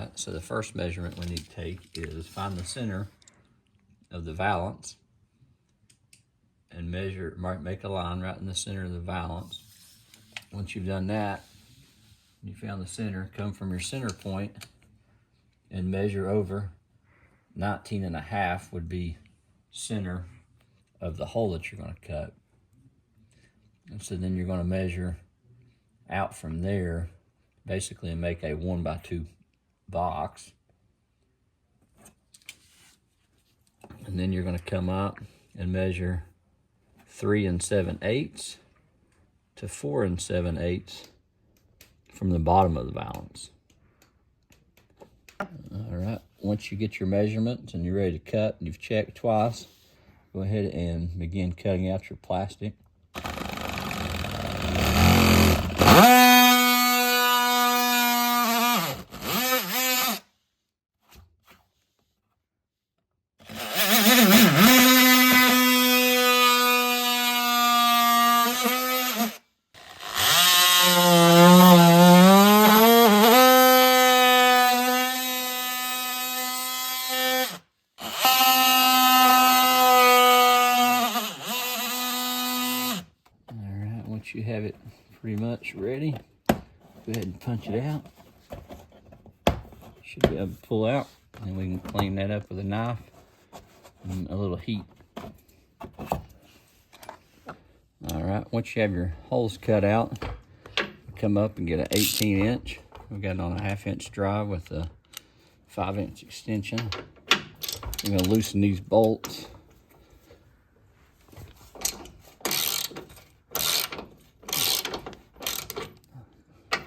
right, so the first measurement we need to take is find the center of the valance and measure, make a line right in the center of the valance. Once you've done that, you found the center, come from your center point and measure over 19.5 would be center of the hole that you're going to cut. And so then you're going to measure out from there, basically, and make a 1x2 box. And then you're going to come up and measure 3 7/8 to 4 7/8 from the bottom of the valance. All right, once you get your measurements and you're ready to cut, and you've checked twice, go ahead and begin cutting out your plastic. Once you have it pretty much ready, go ahead and punch it out. Should be able to pull out, and we can clean that up with a knife and a little heat. All right, once you have your holes cut out, come up and get an 18-inch. We got it on a 1/2-inch drive with a 5-inch extension. We're gonna loosen these bolts.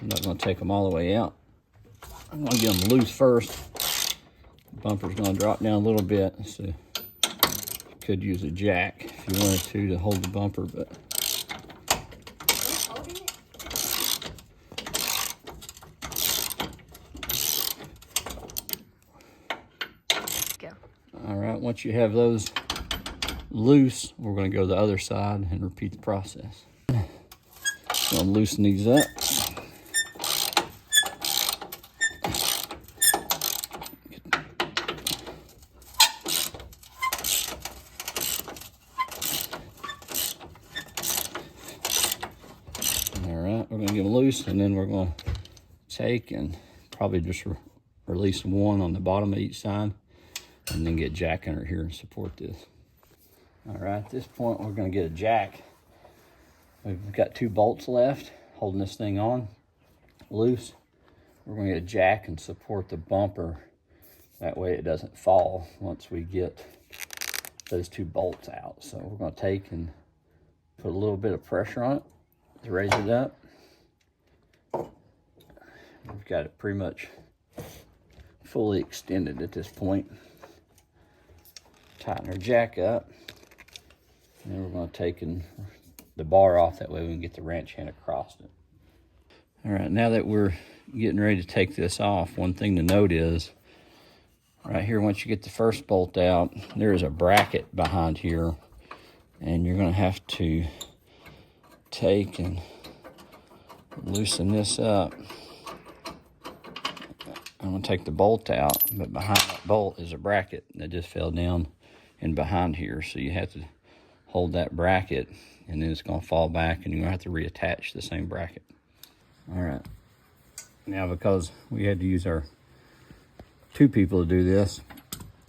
I'm not going to take them all the way out. I'm going to get them loose first. The bumper's going to drop down a little bit, so you could use a jack if you wanted to hold the bumper, but all right, once you have those loose, we're going to go to the other side and repeat the process. I'm going to loosen these up. We're going to get them loose, and then we're going to take and probably just release one on the bottom of each side, and then get jack under here and support this. All right, at this point, we're going to get a jack. We've got 2 bolts left holding this thing on loose. We're going to get a jack and support the bumper. That way it doesn't fall once we get those 2 bolts out. So we're going to take and put a little bit of pressure on it to raise it up. We've got it pretty much fully extended at this point. Tighten our jack up. And then we're going to take the bar off, that way we can get the wrench hand across it. All right, now that we're getting ready to take this off, one thing to note is, right here, once you get the first bolt out, there is a bracket behind here, and you're going to have to take and loosen this up. I'm going to take the bolt out, but behind that bolt is a bracket that just fell down in behind here, so you have to hold that bracket, and then it's going to fall back, and you're going to have to reattach the same bracket. All right, now because we had to use our 2 people to do this,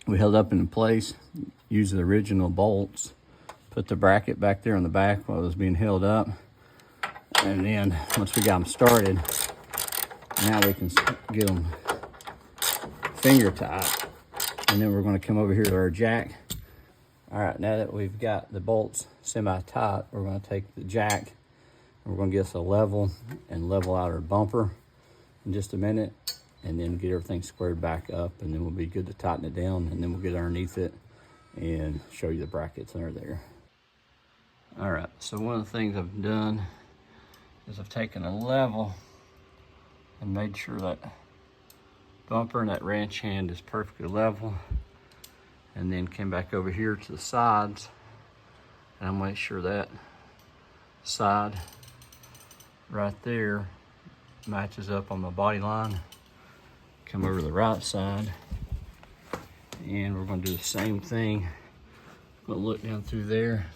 we held up in place, used the original bolts, put the bracket back there on the back while it was being held up, and then once we got them started, now we can get them finger tight, and then we're going to come over here to our jack. All right, now that we've got the bolts semi-tight, we're going to take the jack, and we're going to get us a level and level out our bumper in just a minute, and then get everything squared back up, and then we'll be good to tighten it down, and then we'll get underneath it and show you the brackets under there. All right, so one of the things I've done is I've taken a level and made sure that bumper and that wrench hand is perfectly level, and then came back over here to the sides, and I'll make sure that side right there matches up on the body line. come over to the right side, and we're going to do the same thing. We'll look down through there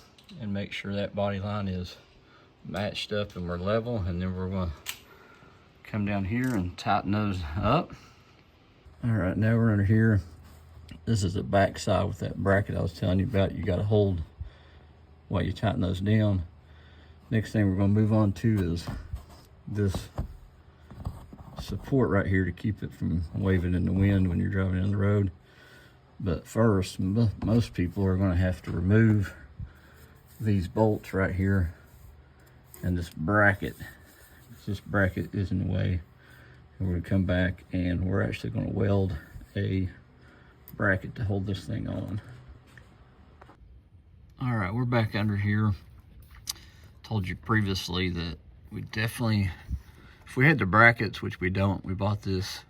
and make sure that body line is matched up and we're level, and then we're going to come down here and tighten those up. All right, now we're under here. This is the back side with that bracket I was telling you about. You got to hold while you tighten those down. Next thing we're going to move on to is this support right here to keep it from waving in the wind when you're driving down the road. But first, most people are going to have to remove these bolts right here and this bracket. This bracket is in the way, and we're going to come back and we're actually going to weld a bracket to hold this thing on. All right, we're back under here. Told you previously that we definitely, if we had the brackets, which we don't, we bought this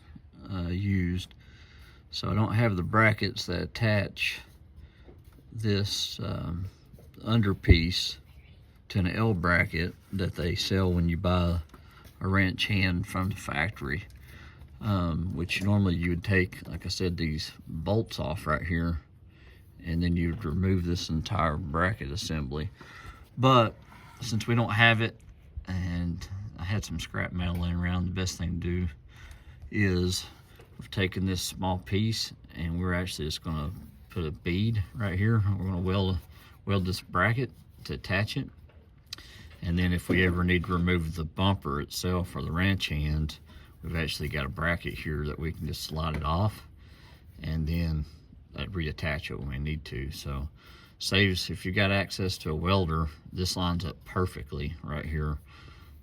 used, so I don't have the brackets that attach this underpiece to an L bracket that they sell when you buy a wrench hand from the factory, which normally you would take, like I said, these bolts off right here, and then you would remove this entire bracket assembly. But since we don't have it, and I had some scrap metal laying around, the best thing to do is we've taken this small piece and we're actually just going to put a bead right here. We're going to weld this bracket to attach it. And then if we ever need to remove the bumper itself or the wrench hand, we've actually got a bracket here that we can just slide it off and then reattach it when we need to. So saves, if you got access to a welder, this lines up perfectly right here.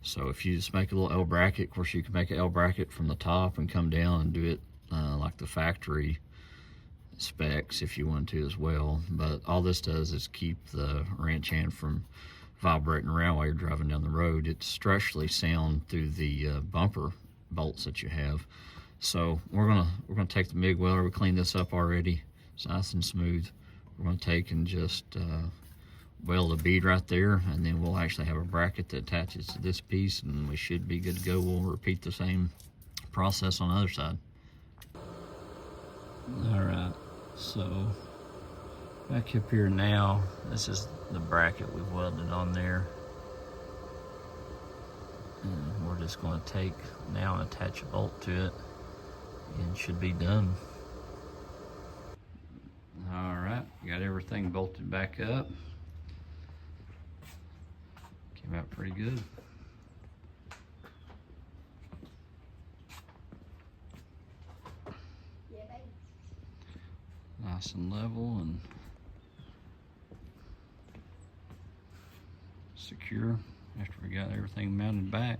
So if you just make a little L bracket, of course you can make an L bracket from the top and come down and do it like the factory specs if you want to as well. But all this does is keep the wrench hand from vibrating around while you're driving down the road. It's structurally sound through the bumper bolts that you have. So we're gonna take the MIG welder. We cleaned this up already. It's nice and smooth. We're gonna take and just weld a bead right there, and then we'll actually have a bracket that attaches to this piece, and we should be good to go. We'll repeat the same process on the other side. All right, so back up here now, this is the bracket we've welded on there. And we're just going to take now and attach a bolt to it, and should be done. All right, got everything bolted back up. Came out pretty good. Nice and level and secure after we got everything mounted back.